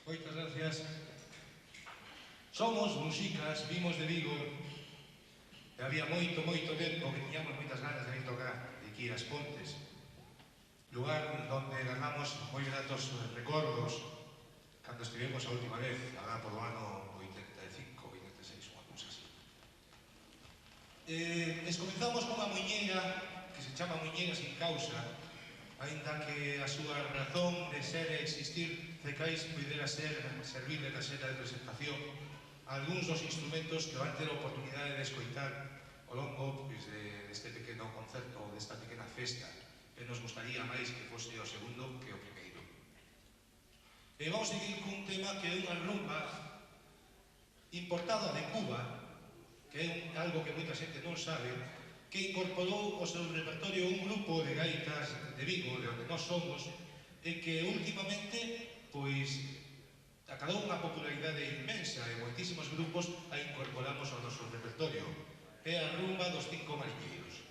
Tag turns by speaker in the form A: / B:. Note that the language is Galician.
A: Moitas gracias. Somos Muxicas, vimos de Vigo e había moito tempo que tiñamos moitas ganas de ir tocar de aquí as Pontes, lugar onde ganamos moi gratos recordos cando estivemos a última vez, agora por o ano 85, 86, unha cousa así. Comenzamos con unha muñeira que se chama Muñeira sin causa, aínda que a súa razón de ser e existir cecais pudera servir de caseta de presentación a algúns dos instrumentos que van ter a oportunidade de escoitar ao longo deste pequeno concerto ou desta pequena festa, que nos gustaría máis que fose o segundo que o primeiro. E vamos seguir cun tema que é unha rumba importada de Cuba, que é algo que moita xente non sabe, que incorporou ao seu repertorio un grupo de gaitas de Vigo, de onde nós somos, e que últimamente, pois, acadou unha popularidade inmensa e moitísimos grupos a incorporamos ao noso repertorio. É a rumba dos 5 mariñeiros.